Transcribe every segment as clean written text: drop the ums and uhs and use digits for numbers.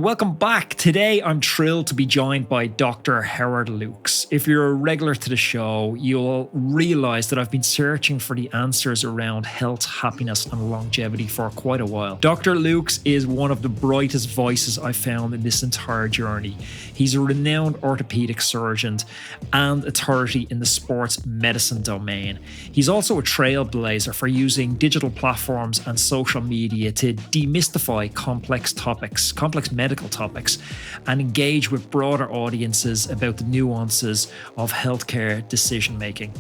and welcome back. Today, I'm thrilled to be joined by Dr. Howard Lukes. If you're a regular to the show, you'll realize that I've been searching for the answers around health, happiness, and longevity for quite a while. Dr. Lukes is one of the brightest voices I've found in this entire journey. He's a renowned orthopedic surgeon and authority in the sports medicine domain. He's also a trailblazer for using digital platforms and social media to demystify complex medical topics, and engage with broader audiences about the nuances of healthcare decision making.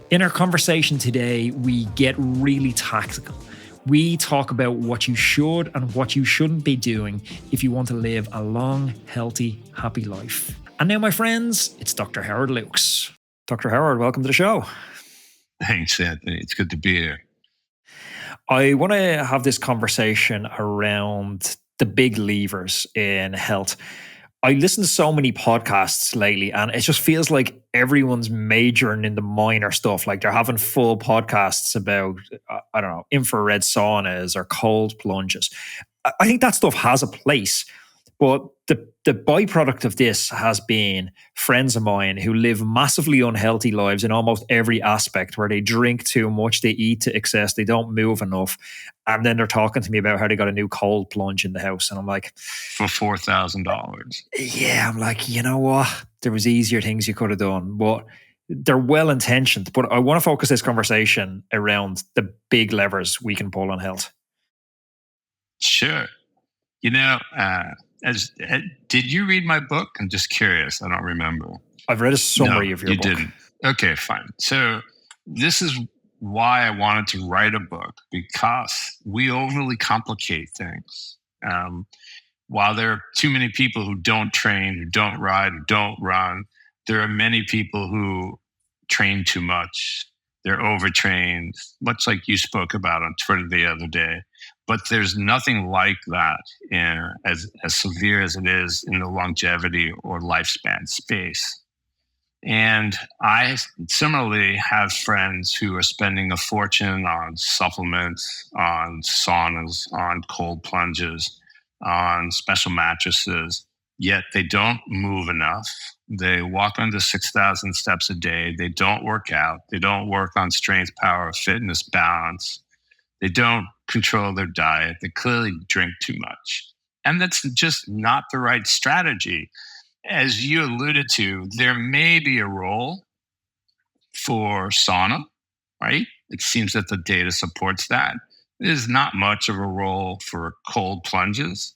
In our conversation today, we get really tactical. We talk about what you should and what you shouldn't be doing if you want to live a long, healthy, happy life. And now, my friends, it's Dr. Howard Lukes. Dr. Howard, welcome to the show. Thanks, Anthony. It's good to be here. I want to have this conversation around the big levers in health. I listen to so many podcasts lately, and it just feels like everyone's majoring in the minor stuff. Like they're having full podcasts about, infrared saunas or cold plunges. I think that stuff has a place, but the byproduct of this has been friends of mine who live massively unhealthy lives in almost every aspect, where they drink too much, they eat to excess, they don't move enough. And then they're talking to me about how they got a new cold plunge in the house. And I'm like, for $4,000. Yeah, I'm like, you know what? There was easier things you could have done, but they're well-intentioned. But I want to focus this conversation around the big levers we can pull on health. Sure. Did you read my book? I'm just curious. I don't remember. I've read a summary of your book. You didn't. Okay, fine. So this is why I wanted to write a book, because we overly complicate things. While there are too many people who don't train, who don't ride, who don't run, there are many people who train too much. They're overtrained, much like you spoke about on Twitter the other day. But there's nothing like that as severe as it is in the longevity or lifespan space. And I similarly have friends who are spending a fortune on supplements, on saunas, on cold plunges, on special mattresses, yet they don't move enough. They walk under 6,000 steps a day. They don't work out. They don't work on strength, power, fitness, balance. They don't control their diet. They clearly drink too much. And that's just not the right strategy. As you alluded to, there may be a role for sauna, right? It seems that the data supports that. There's not much of a role for cold plunges.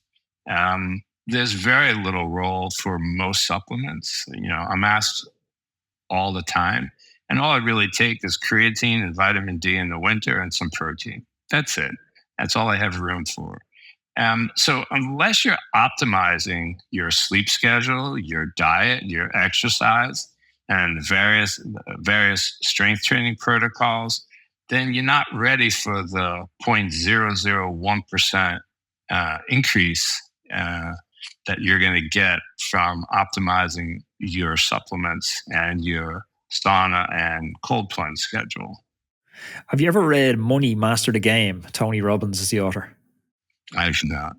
There's very little role for most supplements. I'm asked all the time, and all I really take is creatine and vitamin D in the winter and some protein. That's it. That's all I have room for. So unless you're optimizing your sleep schedule, your diet, your exercise, and various strength training protocols, then you're not ready for the 0.001% increase that you're going to get from optimizing your supplements and your sauna and cold plunge schedule. Have you ever read Money, Master the Game? Tony Robbins is the author. I've not.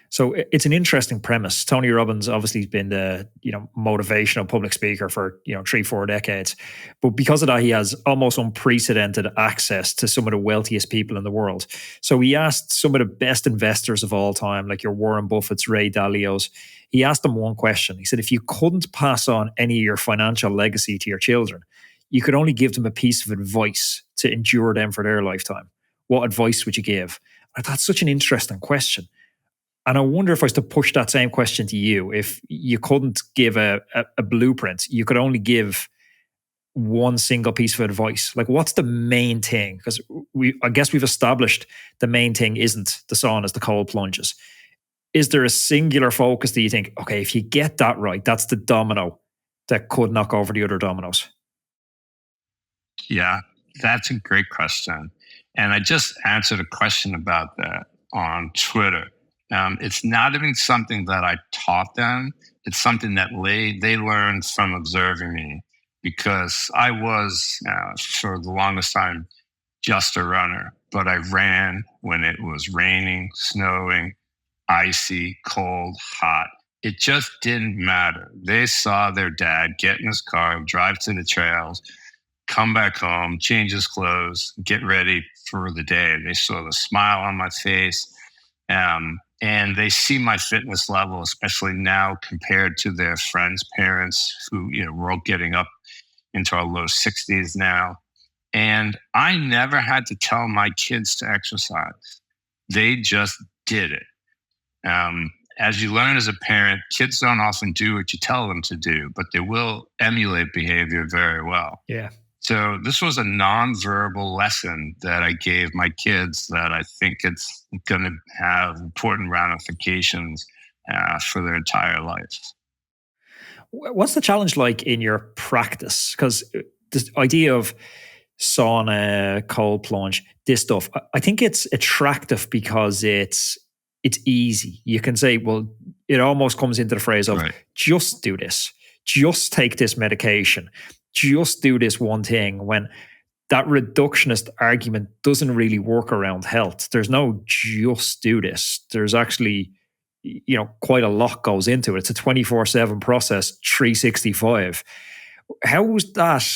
So it's an interesting premise. Tony Robbins obviously has been the motivational public speaker for 3-4 decades, but because of that, he has almost unprecedented access to some of the wealthiest people in the world. So he asked some of the best investors of all time, like your Warren Buffett's, Ray Dalio's. He asked them one question. He said, if you couldn't pass on any of your financial legacy to your children, you could only give them a piece of advice to endure them for their lifetime. What advice would you give? I thought that's such an interesting question. And I wonder if I was to push that same question to you, if you couldn't give a blueprint, you could only give one single piece of advice. Like, what's the main thing? Because I guess we've established the main thing isn't the saunas, the cold plunges. Is there a singular focus that you think, okay, if you get that right, that's the domino that could knock over the other dominoes? Yeah, that's a great question. And I just answered a question about that on Twitter. It's not even something that I taught them. It's something that they learned from observing me, because I was, for the longest time, just a runner. But I ran when it was raining, snowing, icy, cold, hot. It just didn't matter. They saw their dad get in his car, drive to the trails, come back home, change his clothes, get ready for the day. They saw the smile on my face. And they see my fitness level, especially now compared to their friends' parents who, we're all getting up into our low 60s now. And I never had to tell my kids to exercise. They just did it. As you learn as a parent, kids don't often do what you tell them to do, but they will emulate behavior very well. Yeah. So this was a nonverbal lesson that I gave my kids that I think it's going to have important ramifications for their entire life. What's the challenge like in your practice? Because this idea of sauna, cold plunge, this stuff, I think it's attractive because it's easy. You can say, well, it almost comes into the phrase of just do this, just take this medication, just do this one thing, when that reductionist argument doesn't really work around health. There's no just do this. There's actually, quite a lot goes into it. It's a 24/7 process, 365. How is that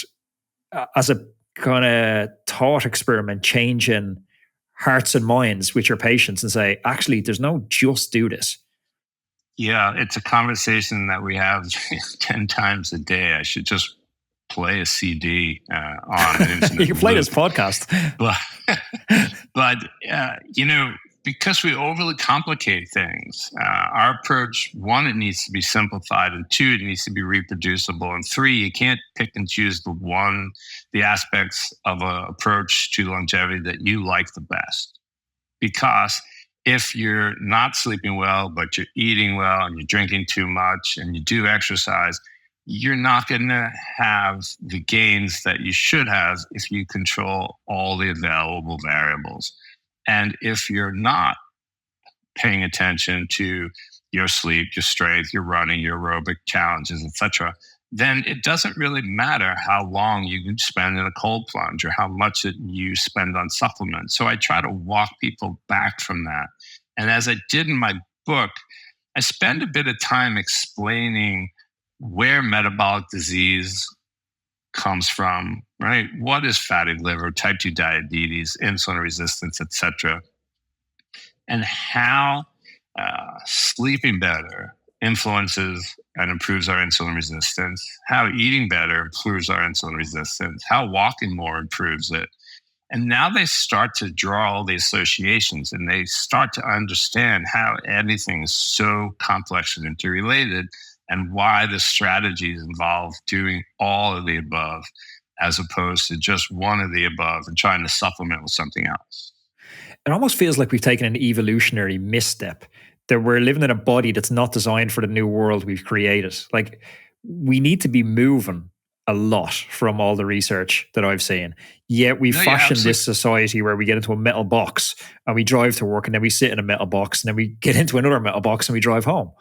as a kind of thought experiment changing hearts and minds with your patients and say, actually, there's no just do this? Yeah, it's a conversation that we have 10 times a day. I should just play a CD on an you can play this podcast. But because we overly complicate things, our approach, one, it needs to be simplified, and two, it needs to be reproducible, and three, you can't pick and choose the aspects of an approach to longevity that you like the best. Because if you're not sleeping well, but you're eating well and you're drinking too much and you do exercise, you're not going to have the gains that you should have if you control all the available variables. And if you're not paying attention to your sleep, your strength, your running, your aerobic challenges, etc., then it doesn't really matter how long you can spend in a cold plunge or how much you spend on supplements. So I try to walk people back from that. And as I did in my book, I spend a bit of time explaining where metabolic disease comes from, right? What is fatty liver, type 2 diabetes, insulin resistance, etc., and how sleeping better influences and improves our insulin resistance, how eating better improves our insulin resistance, how walking more improves it. And now they start to draw all the associations, and they start to understand how everything is so complex and interrelated, and why the strategies involve doing all of the above as opposed to just one of the above and trying to supplement with something else. It almost feels like we've taken an evolutionary misstep, that we're living in a body that's not designed for the new world we've created. Like, we need to be moving a lot from all the research that I've seen. Yet we fashion this society where we get into a metal box and we drive to work, and then we sit in a metal box, and then we get into another metal box and we drive home.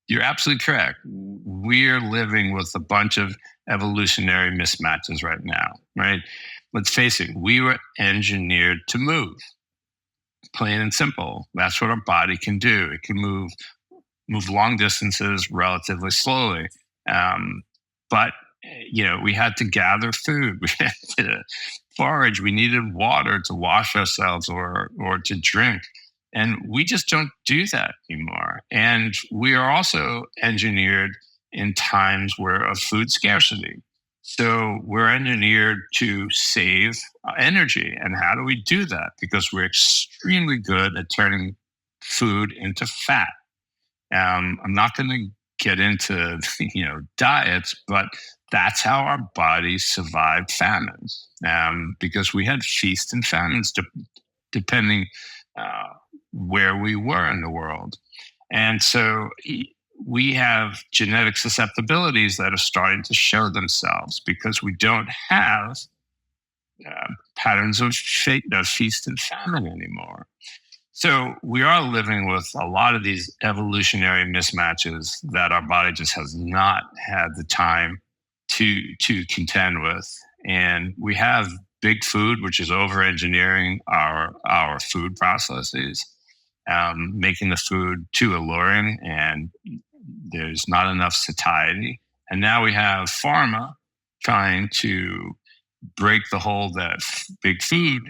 You're absolutely correct. We're living with a bunch of evolutionary mismatches right now, right? Let's face it, we were engineered to move. Plain and simple. That's what our body can do. It can move long distances relatively slowly. But we had to gather food. We had to forage. We needed water to wash ourselves or to drink. And we just don't do that anymore. And we are also engineered in times of food scarcity. So we're engineered to save energy. And how do we do that? Because we're extremely good at turning food into fat. I'm not going to get into diets, but that's how our bodies survived famines, because we had feast and famines depending where we were in the world. And so we have genetic susceptibilities that are starting to show themselves because we don't have patterns of feast and famine anymore. So we are living with a lot of these evolutionary mismatches that our body just has not had the time to contend with. And we have big food, which is over-engineering our food processes. making the food too alluring, and there's not enough satiety. And now we have pharma trying to break the hold that big food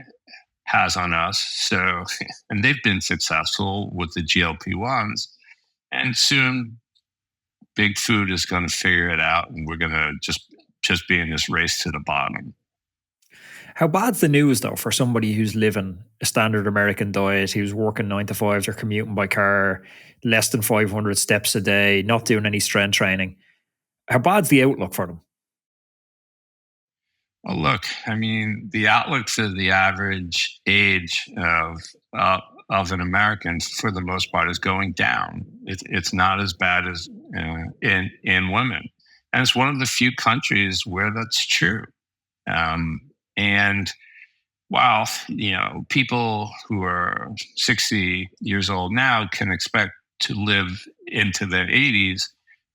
has on us. So, and they've been successful with the GLP-1s. And soon, big food is going to figure it out, and we're going to just be in this race to the bottom. How bad's the news, though, for somebody who's living a standard American diet, who's working 9 to 5s or commuting by car, less than 500 steps a day, not doing any strength training? How bad's the outlook for them? Well, look, I mean, the outlook for the average age of an American, for the most part, is going down. It's not as bad as in women, and it's one of the few countries where that's true. And while people who are 60 years old now can expect to live into their 80s,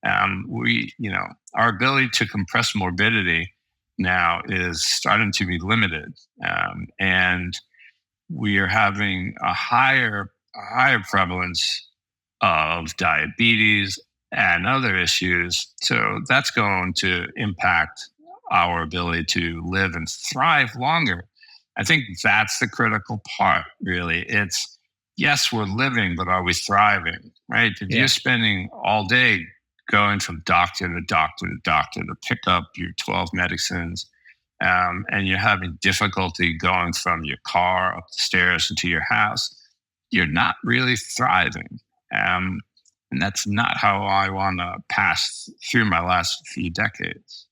our ability to compress morbidity now is starting to be limited, and we are having a higher prevalence of diabetes and other issues. So that's going to impact our ability to live and thrive longer. I think that's the critical part, really. It's, yes, we're living, but are we thriving, right? If you're spending all day going from doctor to doctor to doctor to pick up your 12 medicines, and you're having difficulty going from your car up the stairs into your house, you're not really thriving. And that's not how I want to pass through my last few decades.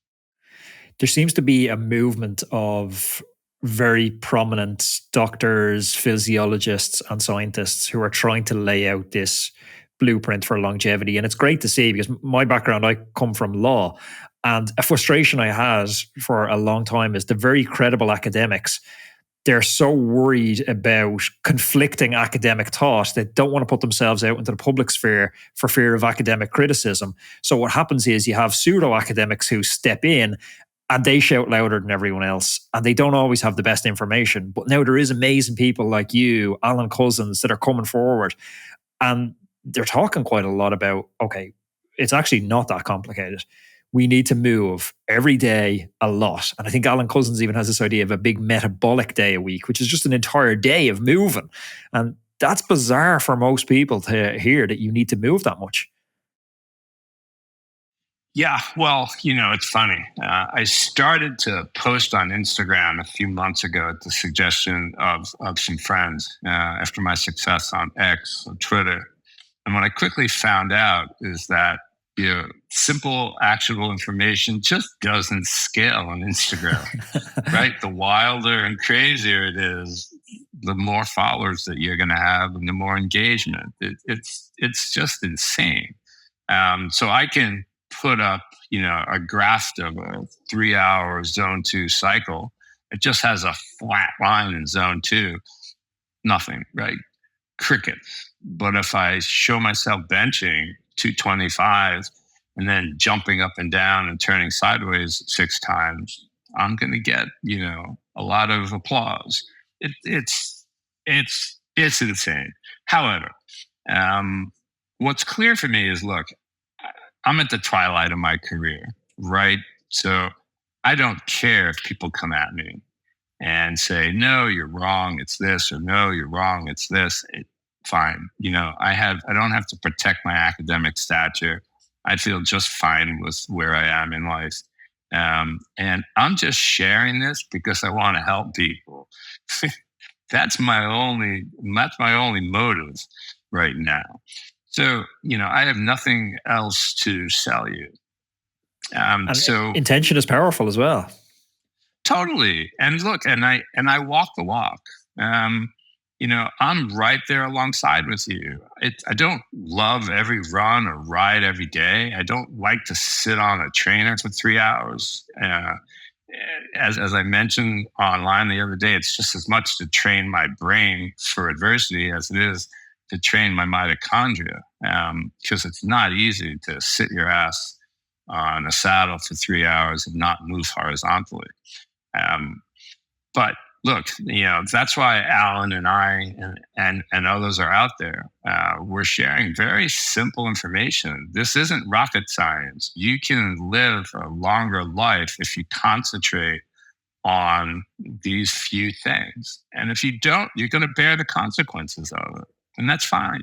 There seems to be a movement of very prominent doctors, physiologists, and scientists who are trying to lay out this blueprint for longevity. And it's great to see, because my background, I come from law, and a frustration I had for a long time is the very credible academics. They're so worried about conflicting academic thought, they don't want to put themselves out into the public sphere for fear of academic criticism. So what happens is you have pseudo academics who step in and they shout louder than everyone else, and they don't always have the best information. But now there is amazing people like you, Alan Cousins, that are coming forward, and they're talking quite a lot about, okay, it's actually not that complicated. We need to move every day a lot. And I think Alan Cousins even has this idea of a big metabolic day a week, which is just an entire day of moving. And that's bizarre for most people to hear, that you need to move that much. Yeah, well, it's funny. I started to post on Instagram a few months ago at the suggestion of some friends after my success on X, or Twitter. And what I quickly found out is that simple, actionable information just doesn't scale on Instagram, right? The wilder and crazier it is, the more followers that you're going to have and the more engagement. It's just insane. So I can put up, a graph of a 3-hour zone 2 cycle. It just has a flat line in zone 2. Nothing, right? Crickets. But if I show myself benching 225 and then jumping up and down and turning sideways 6 times, I'm going to get, a lot of applause. It's insane. However, what's clear for me is, look, I'm at the twilight of my career, right? So I don't care if people come at me and say, no, you're wrong, it's this, or no, you're wrong, it's this. Fine. I don't have to protect my academic stature. I feel just fine with where I am in life. And I'm just sharing this because I want to help people. That's my only motive right now. So, I have nothing else to sell you. So intention is powerful as well. Totally. And look, and I walk the walk. I'm right there alongside with you. I don't love every run or ride every day. I don't like to sit on a trainer for 3 hours. As I mentioned online the other day, it's just as much to train my brain for adversity as it is to train my mitochondria, because it's not easy to sit your ass on a saddle for 3 hours and not move horizontally. But look, that's why Alan and I and others are out there. We're sharing very simple information. This isn't rocket science. You can live a longer life if you concentrate on these few things. And if you don't, you're going to bear the consequences of it. And that's fine.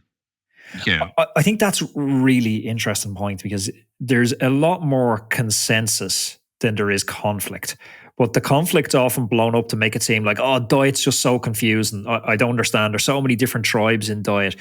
Yeah. I think that's a really interesting point, because there's a lot more consensus than there is conflict. But the conflict's often blown up to make it seem like, oh, diet's just so confusing. I don't understand. There's so many different tribes in diet.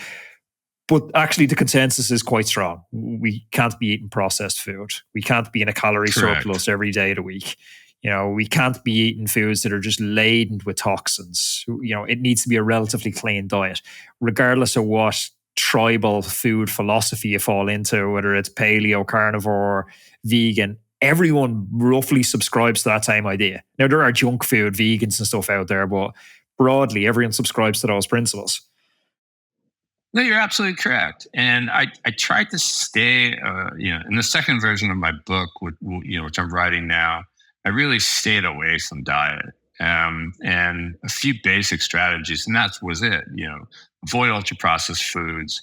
But actually, the consensus is quite strong. We can't be eating processed food. We can't be in a calorie surplus every day of the week. We can't be eating foods that are just laden with toxins. It needs to be a relatively clean diet, regardless of what tribal food philosophy you fall into, whether it's paleo, carnivore, vegan. Everyone roughly subscribes to that same idea. Now, there are junk food vegans and stuff out there, but broadly, everyone subscribes to those principles. No, you're absolutely correct. And I tried to stay, in the second version of my book, which I'm writing now, I really stayed away from diet and a few basic strategies, and that was it. Avoid ultra processed foods,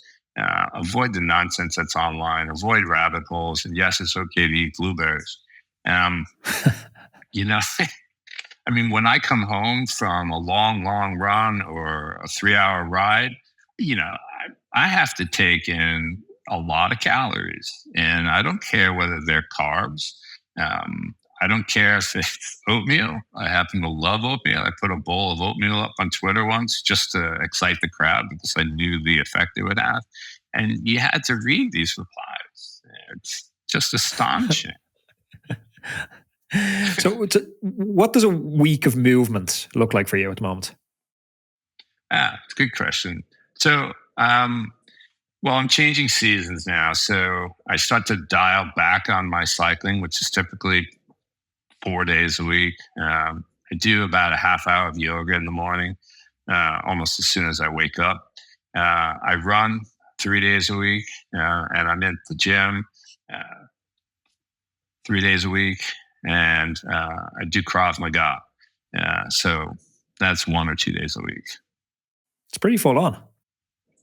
avoid the nonsense that's online, avoid rabbit holes, and yes, it's okay to eat blueberries. I mean, when I come home from a long run or a 3-hour ride, I have to take in a lot of calories, and I don't care whether they're carbs. I don't care if it's oatmeal. I happen to love oatmeal. I put a bowl of oatmeal up on Twitter once just to excite the crowd because I knew the effect it would have. And you had to read these replies. It's just astonishing. So what does a week of movement look like for you at the moment? It's a good question. So, I'm changing seasons now. So I start to dial back on my cycling, which is typically 4 days a week. I do about a half hour of yoga in the morning, almost as soon as I wake up. I run 3 days a week, and I'm in the gym 3 days a week, and I do Krav Maga. So that's 1 or 2 days a week. It's pretty full on.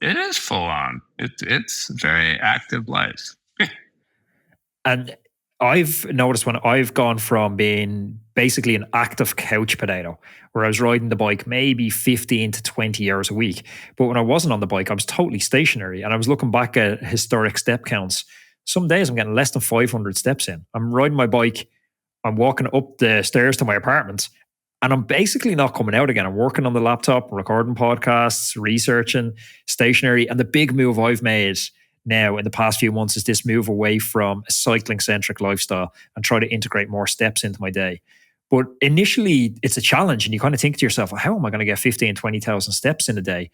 It is full on. It's a very active life. And I've noticed when I've gone from being basically an active couch potato, where I was riding the bike maybe 15 to 20 hours a week. But when I wasn't on the bike, I was totally stationary. And I was looking back at historic step counts. Some days I'm getting less than 500 steps in. I'm riding my bike. I'm walking up the stairs to my apartment. And I'm basically not coming out again. I'm working on the laptop, recording podcasts, researching, stationary. And the big move I've made now in the past few months is this move away from a cycling-centric lifestyle and try to integrate more steps into my day. But initially, it's a challenge. And you kind of think to yourself, how am I going to get 15, 20,000 steps in a day?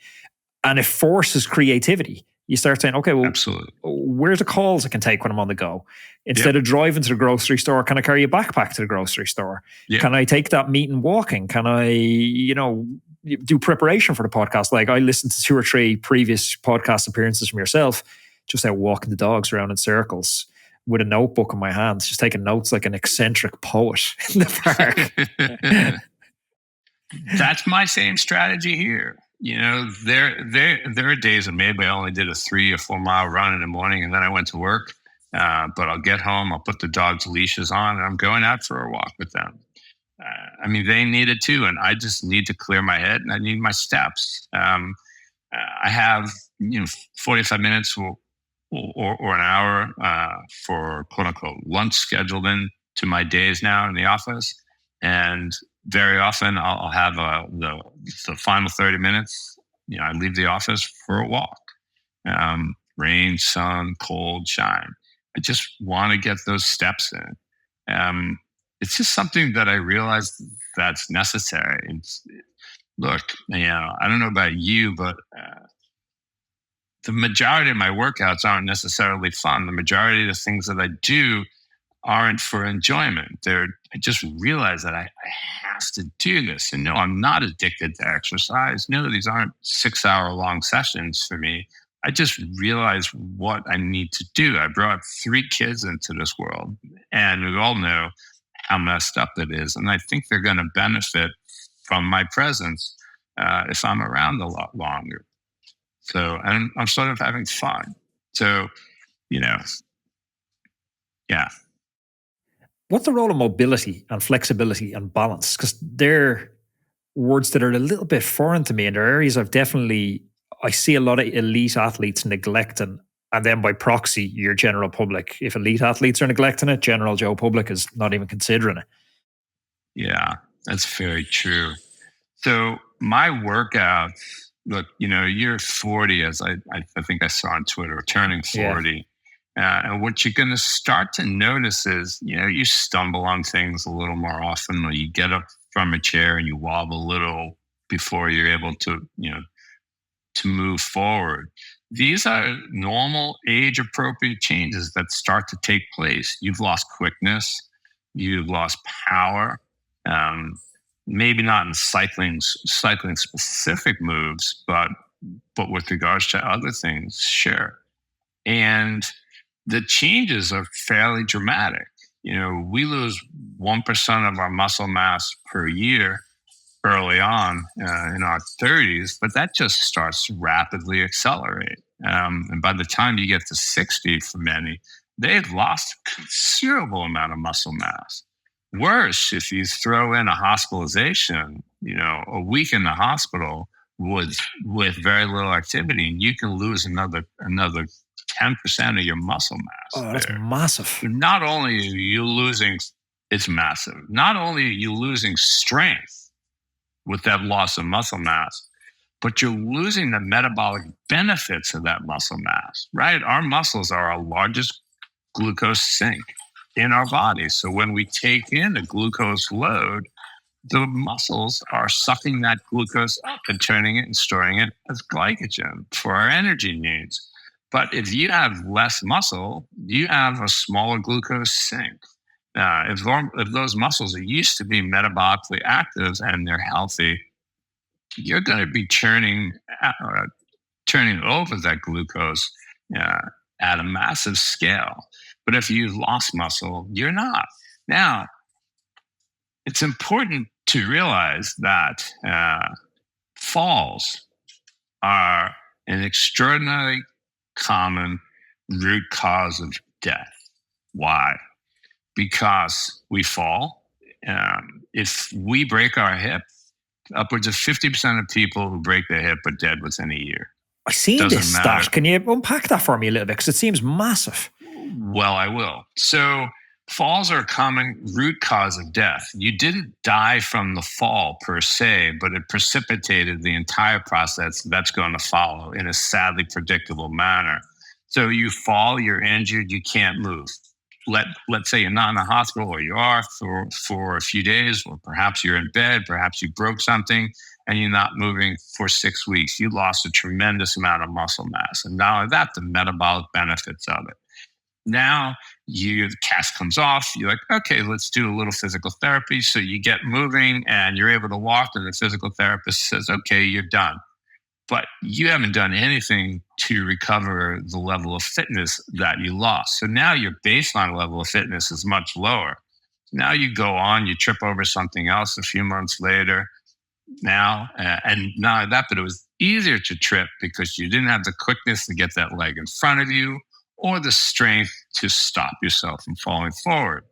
And it forces creativity. You start saying, okay, well, absolutely, where's the calls I can take when I'm on the go? Instead of driving to the grocery store, can I carry a backpack to the grocery store? Yep. Can I take that meeting walking? Can I, do preparation for the podcast? Like I listened to 2 or 3 previous podcast appearances from yourself, just out walking the dogs around in circles with a notebook in my hands, just taking notes like an eccentric poet in the park. That's my same strategy here. There are days that maybe I only did a 3 or 4 mile run in the morning and then I went to work. But I'll get home, I'll put the dog's leashes on, and I'm going out for a walk with them. They need it too, and I just need to clear my head, and I need my steps. I have 45 minutes or an hour for quote unquote lunch scheduled into my days now in the office, and very often I'll have the final 30 minutes. I leave the office for a walk. Rain, sun, cold, shine. I just want to get those steps in. It's just something that I realized that's necessary. Look, I don't know about you, but the majority of my workouts aren't necessarily fun. The majority of the things that I do aren't for enjoyment. I just realized that I have to do this. And no, I'm not addicted to exercise. No, these aren't 6-hour-long sessions for me. I just realized what I need to do. I brought 3 kids into this world, and we all know how messed up it is. And I think they're going to benefit from my presence if I'm around a lot longer. So, and I'm sort of having fun. So, yeah. What's the role of mobility and flexibility and balance? Because they're words that are a little bit foreign to me, and they're areas I see a lot of elite athletes neglecting, and then by proxy, your general public. If elite athletes are neglecting it, general Joe public is not even considering it. Yeah, that's very true. So my workouts, look, you're 40, as I think I saw on Twitter, turning 40. And what you're going to start to notice is, you stumble on things a little more often, or you get up from a chair and you wobble a little before you're able to, to move forward. These are normal age appropriate changes that start to take place. You've lost quickness, you've lost power, maybe not in cycling specific moves, but with regards to other things, sure. And the changes are fairly dramatic. We lose 1% of our muscle mass per year early on in our 30s, but that just starts to rapidly accelerate. And by the time you get to 60, for many, they've lost a considerable amount of muscle mass. Worse, if you throw in a hospitalization, a week in the hospital with very little activity, and you can lose another 10% of your muscle mass. Oh, that's massive. Not only are you losing, it's massive. Not only are you losing strength with that loss of muscle mass, but you're losing the metabolic benefits of that muscle mass, right? Our muscles are our largest glucose sink in our body. So when we take in a glucose load, the muscles are sucking that glucose up and turning it and storing it as glycogen for our energy needs. But if you have less muscle, you have a smaller glucose sink. If those muscles are used to be metabolically active and they're healthy, you're going to be turning over that glucose at a massive scale. But if you've lost muscle, you're not. Now, it's important to realize that falls are an extraordinarily common root cause of death. Why? Because we fall. If we break our hip, upwards of 50% of people who break their hip are dead within a year. I've seen this stat. Can you unpack that for me a little bit? Because it seems massive. Well, I will. So falls are a common root cause of death. You didn't die from the fall per se, but it precipitated the entire process that's going to follow in a sadly predictable manner. So you fall, you're injured, you can't move. Let's say you're not in the hospital, or you are for a few days, or perhaps you're in bed, perhaps you broke something and you're not moving for 6 weeks. You lost a tremendous amount of muscle mass. And not only that, the metabolic benefits of it. Now the cast comes off. You're like, okay, let's do a little physical therapy. So you get moving and you're able to walk, and the physical therapist says, okay, you're done. But you haven't done anything to recover the level of fitness that you lost. So now your baseline level of fitness is much lower. Now you go on, you trip over something else a few months later. Now, and not only that, but it was easier to trip because you didn't have the quickness to get that leg in front of you, or the strength to stop yourself from falling forward.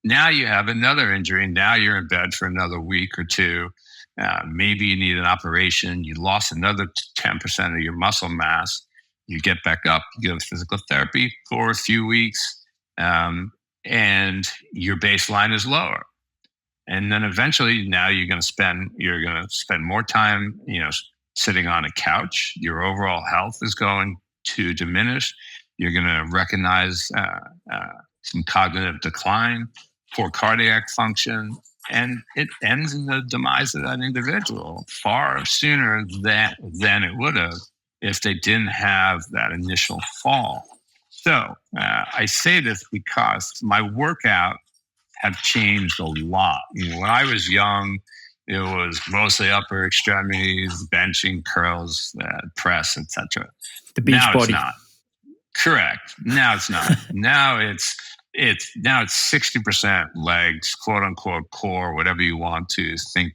Now you have another injury. Now you're in bed for another week or two. Maybe you need an operation. You lost another 10% of your muscle mass. You get back up, you go to physical therapy for a few weeks, and your baseline is lower. And then eventually, now you're going to spend more time, sitting on a couch. Your overall health is going to diminish. You're going to recognize some cognitive decline, poor cardiac function, and it ends in the demise of that individual far sooner than it would have if they didn't have that initial fall. So I say this because my workout have changed a lot. When I was young, it was mostly upper extremities, benching, curls, press, etc. The beach body. It's not. Correct. Now it's not. Now it's it's 60% legs, quote unquote core, whatever you want to think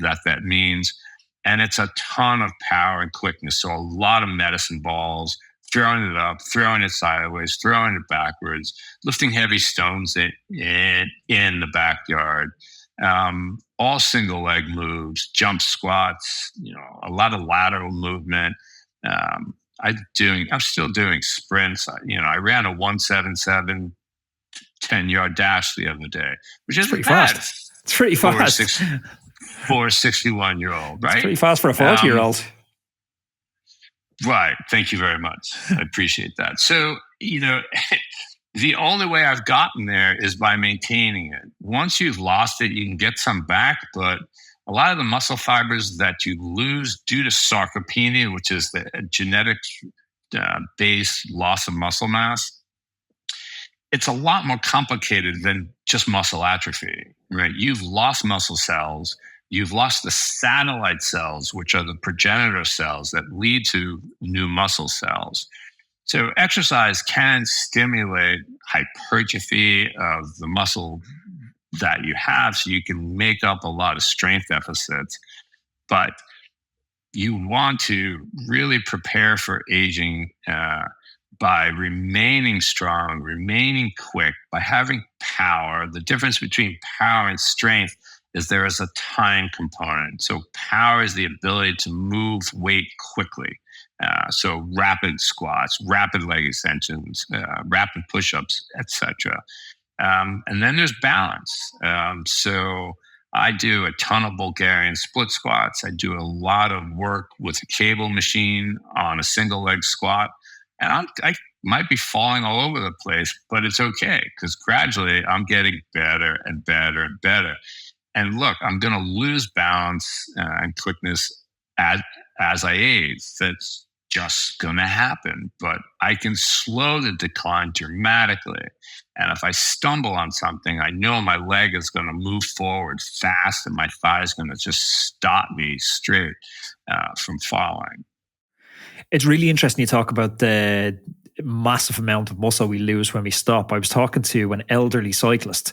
that means. And it's a ton of power and quickness. So a lot of medicine balls, throwing it up, throwing it sideways, throwing it backwards, lifting heavy stones in the backyard. All single leg moves, jump squats, a lot of lateral movement. I'm still doing sprints. I ran a 177 10-yard dash the other day, which is pretty fast. It's pretty fast for a 61-year-old, right? It's pretty fast for a 40-year-old. Right. Thank you very much. I appreciate that. So, the only way I've gotten there is by maintaining it. Once you've lost it, you can get some back, but a lot of the muscle fibers that you lose due to sarcopenia, which is the genetic-based loss of muscle mass, it's a lot more complicated than just muscle atrophy, right? You've lost muscle cells. You've lost the satellite cells, which are the progenitor cells that lead to new muscle cells. So exercise can stimulate hypertrophy of the muscle that you have, so you can make up a lot of strength deficits. But you want to really prepare for aging by remaining strong, remaining quick, by having power. The difference between power and strength is there is a time component. So power is the ability to move weight quickly. So rapid squats, rapid leg extensions, rapid push-ups, etc. And then there's balance. So I do a ton of Bulgarian split squats. I do a lot of work with a cable machine on a single leg squat. And I might be falling all over the place, but it's okay because gradually I'm getting better and better and better. And look, I'm going to lose balance and quickness as I age. That's just going to happen. But I can slow the decline dramatically. And if I stumble on something, I know my leg is going to move forward fast and my thigh is going to just stop me straight from falling. It's really interesting you talk about the massive amount of muscle we lose when we stop. I was talking to an elderly cyclist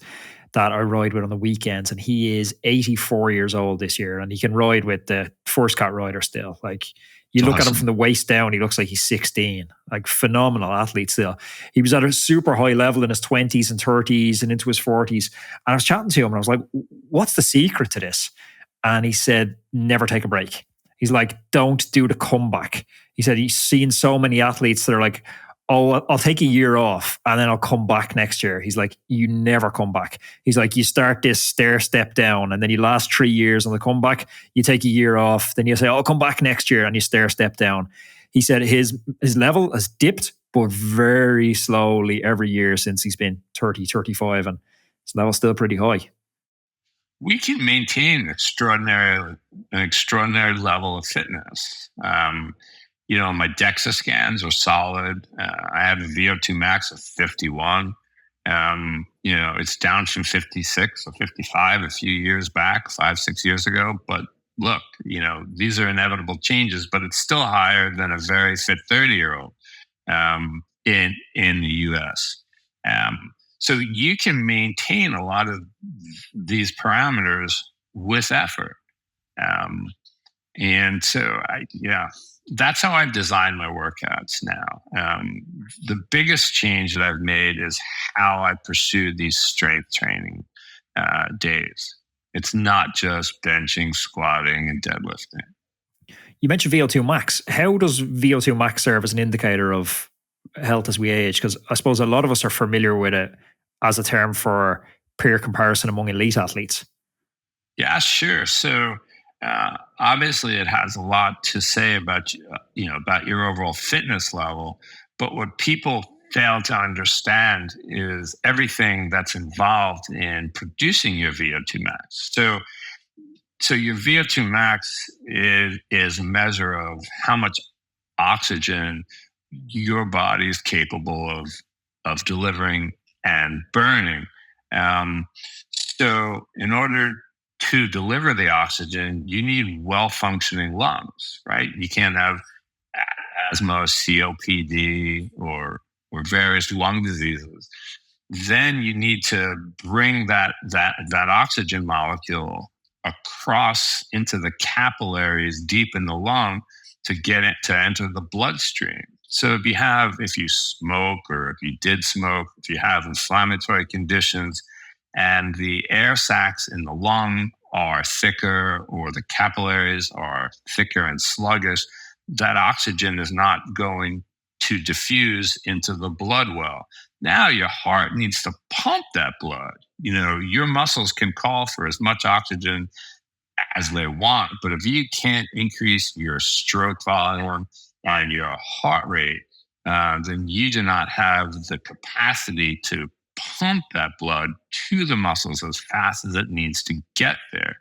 that I ride with on the weekends, and he is 84 years old this year, and he can ride with the first cat rider still. Like, you look at him from the waist down, he looks like he's 16. Like, phenomenal athlete still. He was at a super high level in his 20s and 30s and into his 40s. And I was chatting to him and I was like, what's the secret to this? And he said, never take a break. He's like, don't do the comeback. He said he's seen so many athletes that are like, oh, I'll take a year off and then I'll come back next year. He's like, you never come back. He's like, you start this stair step down and then you last 3 years on the comeback. You take a year off, then you say, I'll come back next year, and you stair step down. He said his level has dipped, but very slowly every year since he's been 30, 35, and his level's still pretty high. We can maintain an extraordinary level of fitness. My DEXA scans are solid. I have a VO2 max of 51. It's down from 56 or 55 a few years back, 5-6 years ago. But look, these are inevitable changes, but it's still higher than a very fit 30-year-old in the U.S. So you can maintain a lot of these parameters with effort. And so, that's how I've designed my workouts now. The biggest change that I've made is how I pursue these strength training days. It's not just benching, squatting, and deadlifting. You mentioned VO2 max. How does VO2 max serve as an indicator of health as we age? Because I suppose a lot of us are familiar with it as a term for peer comparison among elite athletes. Yeah, sure. So obviously it has a lot to say about your overall fitness level. But what people fail to understand is everything that's involved in producing your VO2 max. So your VO2 max is a measure of how much oxygen your body is capable of delivering and burning. So in order to deliver the oxygen, you need well-functioning lungs, right? You can't have asthma, COPD, or various lung diseases. then you need to bring that oxygen molecule across into the capillaries deep in the lung to get it to enter the bloodstream. So if you smoke, or if you did smoke, if you have inflammatory conditions and the air sacs in the lung are thicker, or the capillaries are thicker and sluggish, that oxygen is not going to diffuse into the blood well. Now your heart needs to pump that blood. Your muscles can call for as much oxygen as they want, but if you can't increase your stroke volume and your heart rate, then you do not have the capacity to pump that blood to the muscles as fast as it needs to get there.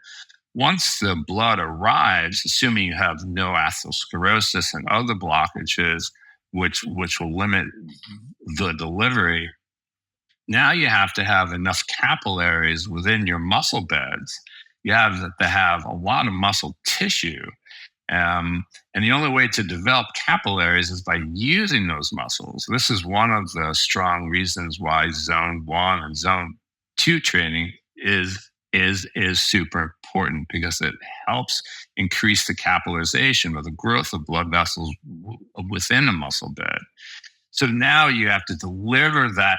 Once the blood arrives, assuming you have no atherosclerosis and other blockages, which will limit the delivery, now you have to have enough capillaries within your muscle beds. You have to have a lot of muscle tissue. And the only way to develop capillaries is by using those muscles. This is one of the strong reasons why zone 1 and zone 2 training is super important, because it helps increase the capillarization, or the growth of blood vessels within a muscle bed. So now you have to deliver that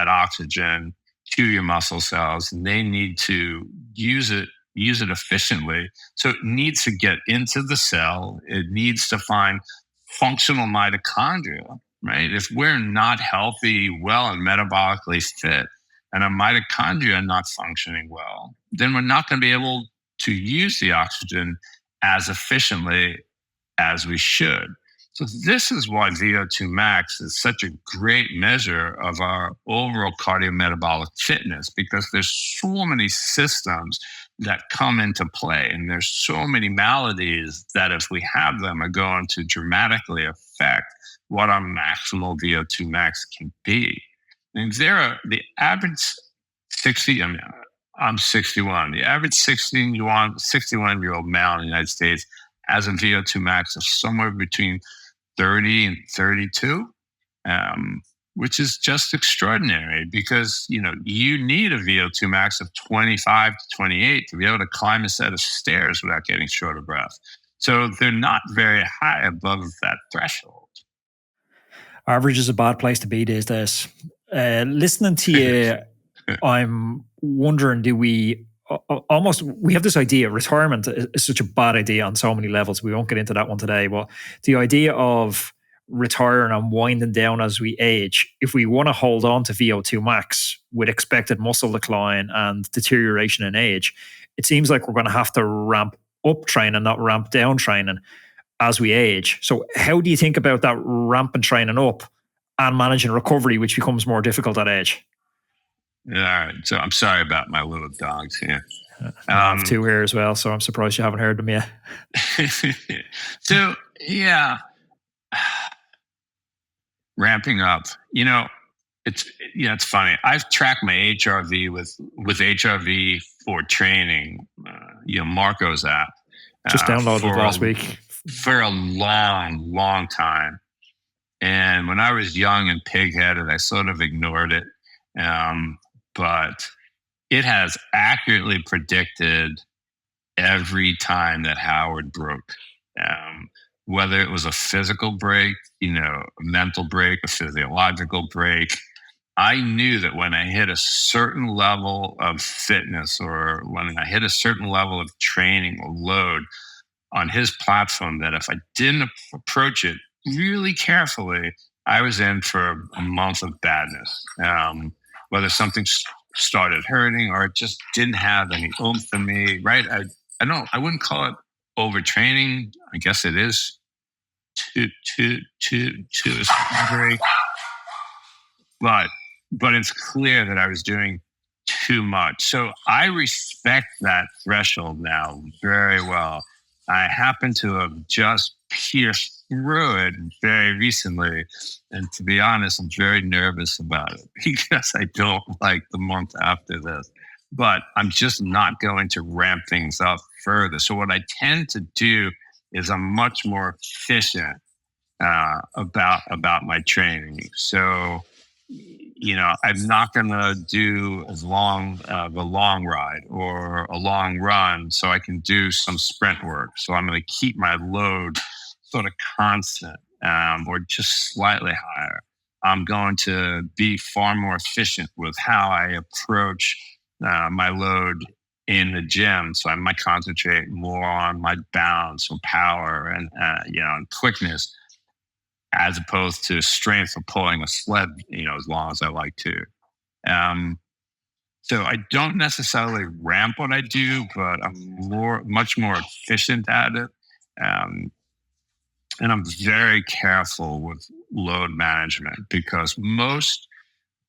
oxygen to your muscle cells, and they need to use it efficiently. So it needs to get into the cell. It needs to find functional mitochondria, right? If we're not healthy, well, and metabolically fit, and our mitochondria are not functioning well, then we're not going to be able to use the oxygen as efficiently as we should. So this is why VO2 max is such a great measure of our overall cardiometabolic fitness, because there's so many systems that come into play, and there's so many maladies that, if we have them, are going to dramatically affect what our maximal VO2 max can be. And the average 60, I'm 61, the average 61-year-old male in the United States has a VO2 max of somewhere between 30 and 32, which is just extraordinary, because you need a VO2 max of 25 to 28 to be able to climb a set of stairs without getting short of breath. So they're not very high above that threshold. Average is a bad place to be these days. Listening to you, I'm wondering, we have this idea, retirement is such a bad idea on so many levels. We won't get into that one today, but the idea of retiring and winding down as we age, if we want to hold on to VO2 max with expected muscle decline and deterioration in age, it seems like we're going to have to ramp up training, not ramp down training as we age. So how do you think about that ramping training up and managing recovery, which becomes more difficult at age? All right. So I'm sorry about my little dogs here. I have two here as well, so I'm surprised you haven't heard them yet. So, yeah. Ramping up. It's funny. I've tracked my HRV with HRV for training, Marco's app. Just downloaded it last week. For a long, long time. And when I was young and pig-headed, I sort of ignored it. But it has accurately predicted every time that Howard broke. Whether it was a physical break, a mental break, a physiological break, I knew that when I hit a certain level of fitness, or when I hit a certain level of training or load on his platform, that if I didn't approach it really carefully, I was in for a month of badness. Whether something started hurting or it just didn't have any oomph in me, right? I wouldn't call it overtraining. I guess it is to a certain degree. But it's clear that I was doing too much. So I respect that threshold now very well. I happen to have just pierced through it very recently. And to be honest, I'm very nervous about it because I don't like the month after this. But I'm just not going to ramp things up further. So what I tend to do is I'm much more efficient about my training. So, I'm not going to do as long of a long ride or a long run so I can do some sprint work. So I'm going to keep my load sort of constant or just slightly higher. I'm going to be far more efficient with how I approach my load in the gym. So I might concentrate more on my balance or power and, and quickness, as opposed to strength or pulling a sled, as long as I like to. So I don't necessarily ramp what I do, but I'm much more efficient at it. And I'm very careful with load management because most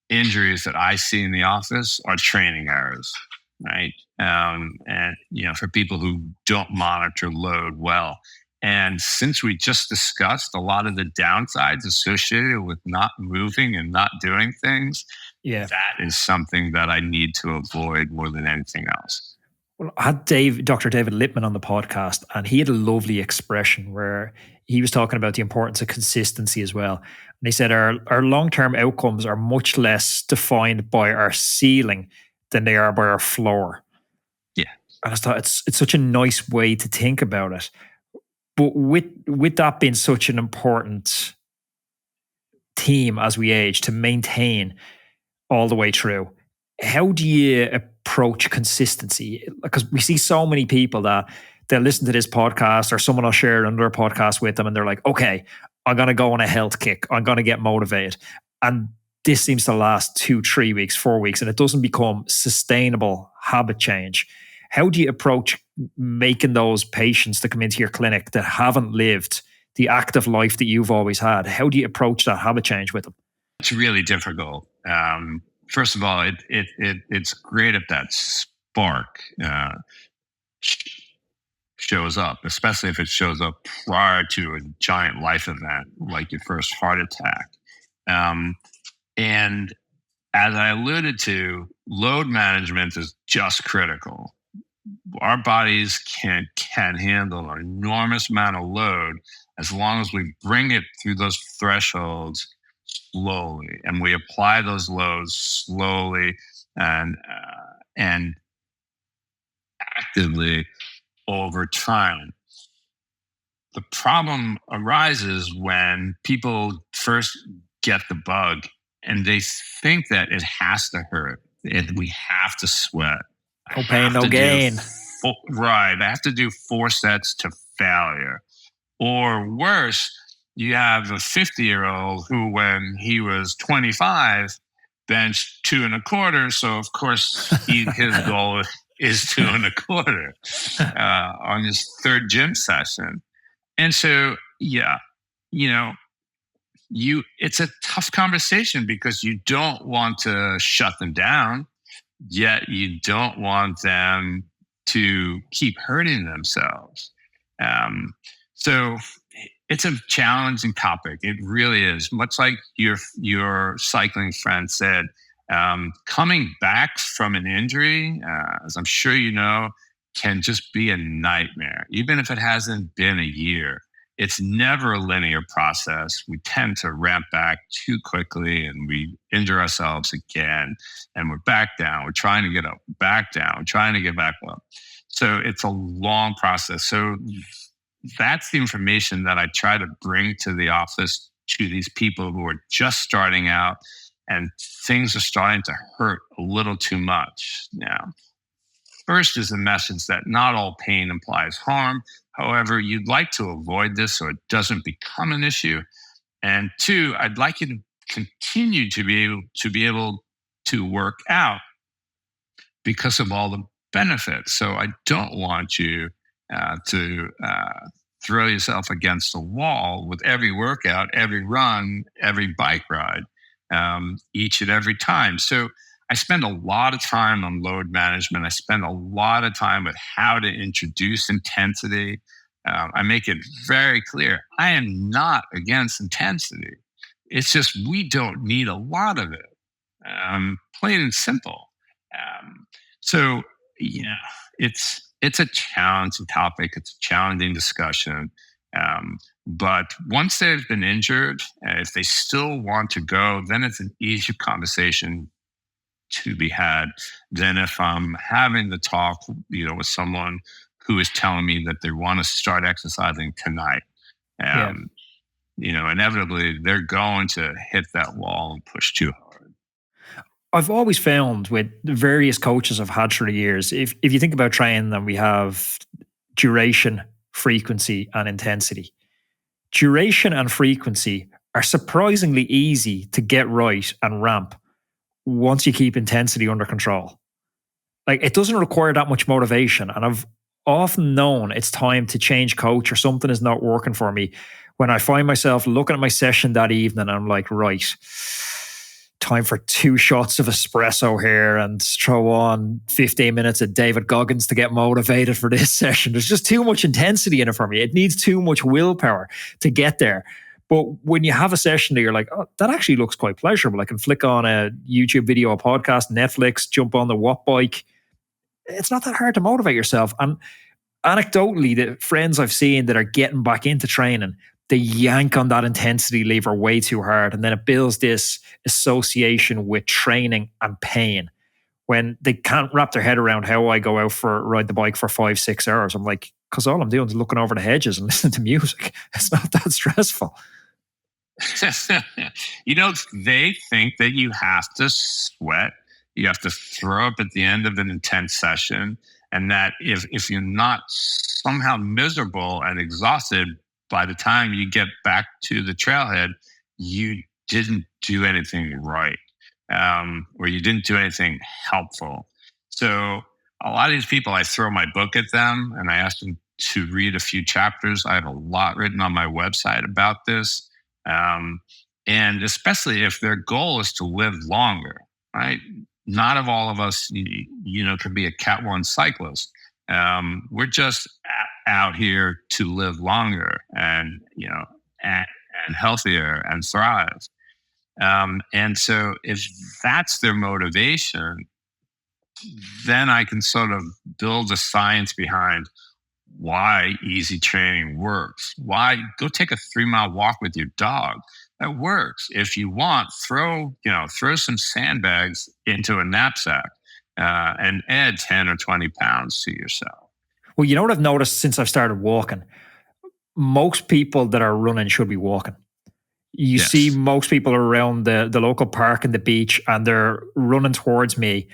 injuries that I see in the office are training errors, right? And for people who don't monitor load well. And since we just discussed a lot of the downsides associated with not moving and not doing things, that is something that I need to avoid more than anything else. Well, I had Dr. David Lippman on the podcast, and he had a lovely expression where he was talking about the importance of consistency as well. And he said our long-term outcomes are much less defined by our ceiling than they are by our floor. Yeah. And I thought it's such a nice way to think about it. But with that being such an important theme as we age to maintain all the way through, how do you approach consistency? Because we see so many people that they'll listen to this podcast or someone will share another podcast with them and they're like, okay, I'm going to go on a health kick. I'm going to get motivated. And this seems to last 2, 3 weeks, 4 weeks, and it doesn't become sustainable habit change. How do you approach making those patients that come into your clinic that haven't lived the active life that you've always had? How do you approach that habit change with them? It's really difficult. First of all, it's great if that spark shows up, especially if it shows up prior to a giant life event like your first heart attack. And as I alluded to, load management is just critical. Our bodies can handle an enormous amount of load as long as we bring it through those thresholds slowly, and we apply those loads slowly and actively over time. The problem arises when people first get the bug and they think that it has to hurt, we have to sweat. No pain, no gain. Right. I have to do 4 sets to failure. Or worse, you have a 50-year-old who, when he was 25, benched 2 1/4. So, of course, his goal is 2 1/4 on his 3rd gym session. And so, it's a tough conversation because you don't want to shut them down, yet you don't want them to keep hurting themselves. So it's a challenging topic. It really is. Much like your cycling friend said, coming back from an injury, as I'm sure you know, can just be a nightmare, even if it hasn't been a year. It's never a linear process. We tend to ramp back too quickly and we injure ourselves again, and we're back down. We're trying to get up, back down, we're trying to get back up. So it's a long process. So that's the information that I try to bring to the office to these people who are just starting out and things are starting to hurt a little too much now. First is the message that not all pain implies harm. However, you'd like to avoid this so it doesn't become an issue. And 2, I'd like you to continue to be able to work out because of all the benefits. So I don't want you to throw yourself against the wall with every workout, every run, every bike ride, each and every time. So I spend a lot of time on load management. I spend a lot of time with how to introduce intensity. I make it very clear, I am not against intensity. It's just we don't need a lot of it, plain and simple. So, it's a challenging topic. It's a challenging discussion. But once they've been injured, if they still want to go, then it's an easier conversation to be had than if I'm having the talk, with someone who is telling me that they want to start exercising tonight. Yeah. Inevitably they're going to hit that wall and push too hard. I've always found with the various coaches I've had through the years, if you think about training, then we have duration, frequency, and intensity. Duration and frequency are surprisingly easy to get right and ramp once you keep intensity under control. Like, it doesn't require that much motivation. And I've often known it's time to change coach or something is not working for me when I find myself looking at my session that evening and I'm like, right, time for 2 shots of espresso here and throw on 15 minutes of David Goggins to get motivated for this session. There's just too much intensity in it for me. It needs too much willpower to get there. But when you have a session that you're like, oh, that actually looks quite pleasurable. I can flick on a YouTube video, a podcast, Netflix, jump on the Watt bike. It's not that hard to motivate yourself. And anecdotally, the friends I've seen that are getting back into training, they yank on that intensity lever way too hard. And then it builds this association with training and pain when they can't wrap their head around how I go out for ride the bike for 5-6 hours. I'm like, because all I'm doing is looking over the hedges and listening to music. It's not that stressful. They think that you have to sweat, you have to throw up at the end of an intense session, and that if you're not somehow miserable and exhausted by the time you get back to the trailhead, you didn't do anything right, or you didn't do anything helpful. So a lot of these people, I throw my book at them and I ask them to read a few chapters. I have a lot written on my website about this. And especially if their goal is to live longer, right? Not of all of us, can be a Cat 1 cyclist. We're just out here to live longer and healthier and thrive. And so if that's their motivation, then I can sort of build a science behind why easy training works. Why go take a 3-mile walk with your dog? That works. If you want, throw some sandbags into a knapsack and add 10 or 20 pounds to yourself. Well, you know what I've noticed since I've started walking? Most people that are running should be walking. You see most people around the local park and the beach, and they're running towards me,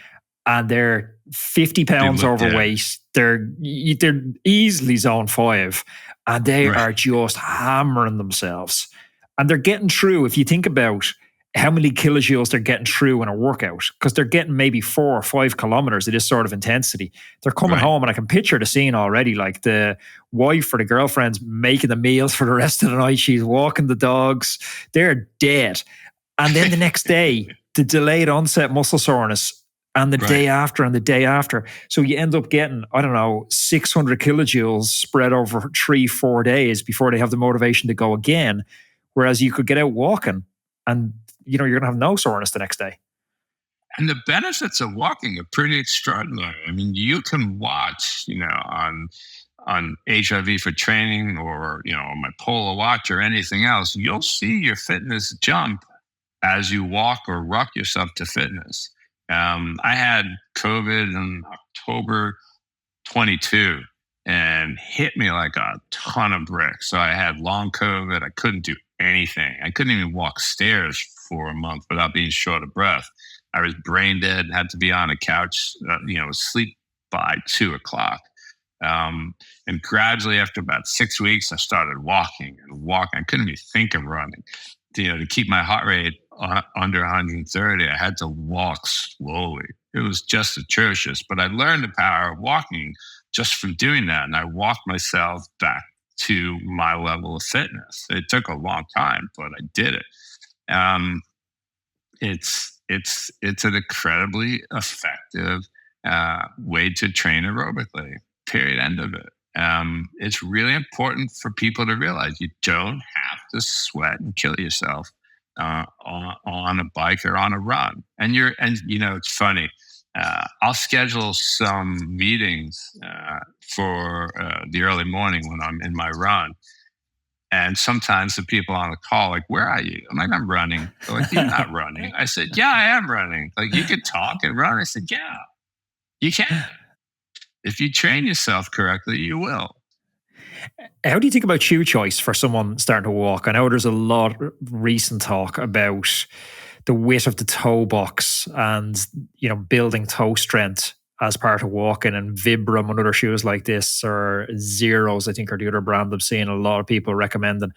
and they're 50 pounds overweight. They're easily zone 5, and they are just hammering themselves. And they're getting through, if you think about how many kilojoules they're getting through in a workout, because they're getting maybe 4 or 5 kilometers of this sort of intensity. They're coming home, and I can picture the scene already, like the wife or the girlfriend's making the meals for the rest of the night. She's walking the dogs. They're dead. And then the next day, the delayed onset muscle soreness, and the day after and the day after. So you end up getting, 600 kilojoules spread over 3-4 days before they have the motivation to go again. Whereas you could get out walking and, you're going to have no soreness the next day. And the benefits of walking are pretty extraordinary. I mean, you can watch, on HIV for training or, on my Polar Watch or anything else, you'll see your fitness jump as you walk or rock yourself to fitness. I had COVID in October 22 and hit me like a ton of bricks. So I had long COVID. I couldn't do anything. I couldn't even walk stairs for a month without being short of breath. I was brain dead, had to be on a couch, sleep by 2:00. And gradually, after about 6 weeks, I started walking. I couldn't even think of running. To keep my heart rate under 130, I had to walk slowly. It was just atrocious. But I learned the power of walking just from doing that. And I walked myself back to my level of fitness. It took a long time, but I did it. It's an incredibly effective way to train aerobically. Period. End of it. It's really important for people to realize you don't have to sweat and kill yourself on a bike or on a run. And it's funny. I'll schedule some meetings for the early morning when I'm in my run. And sometimes the people on the call, like, where are you? I'm like, I'm running. They're like, you're not running. I said, yeah, I am running. Like, you could talk and run. I said, yeah, you can. If you train yourself correctly, you will. How do you think about shoe choice for someone starting to walk? I know there's a lot of recent talk about the width of the toe box and, building toe strength as part of walking, and Vibram and other shoes like this, or Zeros, I think, are the other brand I'm seeing a lot of people recommending.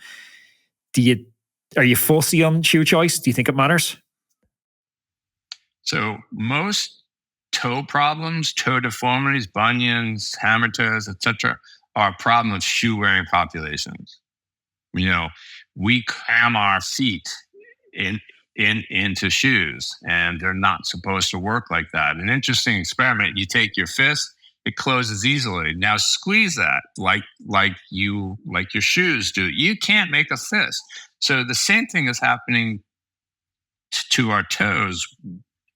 Are you fussy on shoe choice? Do you think it matters? So most toe problems, toe deformities, bunions, hammer toes, etc., are a problem with shoe wearing populations. We cram our feet into shoes, and they're not supposed to work like that. An interesting experiment: you take your fist, it closes easily. Now squeeze that like your shoes do. You can't make a fist. So the same thing is happening to our toes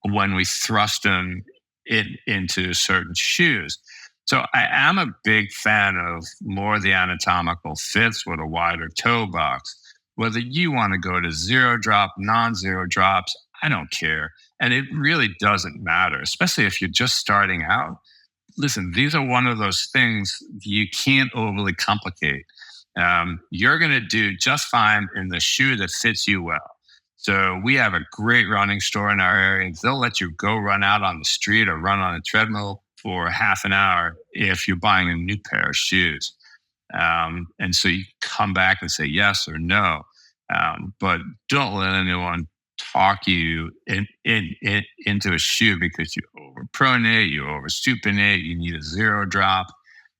when we thrust them into certain shoes. So I am a big fan of more of the anatomical fits with a wider toe box. Whether you want to go to zero drop, non-zero drops, I don't care. And it really doesn't matter, especially if you're just starting out. Listen, these are one of those things you can't overly complicate. You're going to do just fine in the shoe that fits you well. So we have a great running store in our area. They'll let you go run out on the street or run on a treadmill for half an hour if you're buying a new pair of shoes. And so you come back and say yes or no. But don't let anyone talk you into a shoe because you overpronate, you oversupinate, you need a zero drop.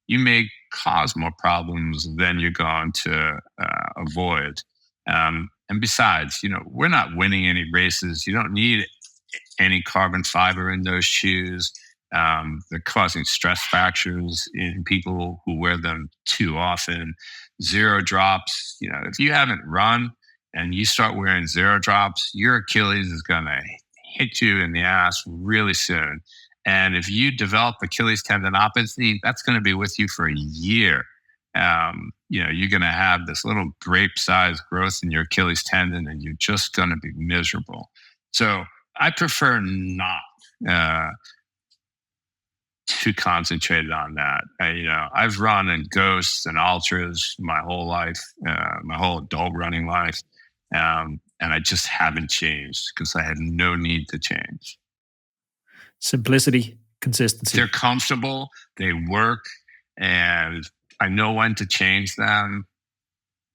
You may cause more problems than you're going to avoid. And besides, we're not winning any races. You don't need any carbon fiber in those shoes. They're causing stress fractures in people who wear them too often. Zero drops, if you haven't run and you start wearing zero drops, your Achilles is going to hit you in the ass really soon. And if you develop Achilles tendinopathy, that's going to be with you for a year. You're going to have this little grape-sized growth in your Achilles tendon, and you're just going to be miserable. So I prefer not to concentrate on that. I've run in ghosts and ultras my whole life, my whole adult running life, and I just haven't changed because I had no need to change. Simplicity, consistency. They're comfortable, they work, and I know when to change them.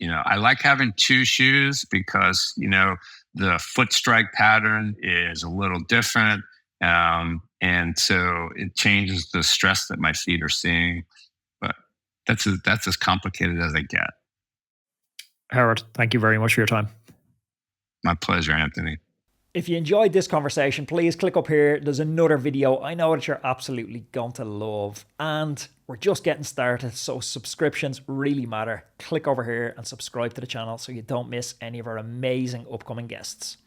I like having two shoes because, the foot strike pattern is a little different. And so it changes the stress that my feet are seeing. But that's as complicated as I get. Howard, thank you very much for your time. My pleasure, Anthony. If you enjoyed this conversation, please click up here. There's another video I know that you're absolutely going to love. And we're just getting started, so subscriptions really matter. Click over here and subscribe to the channel so you don't miss any of our amazing upcoming guests.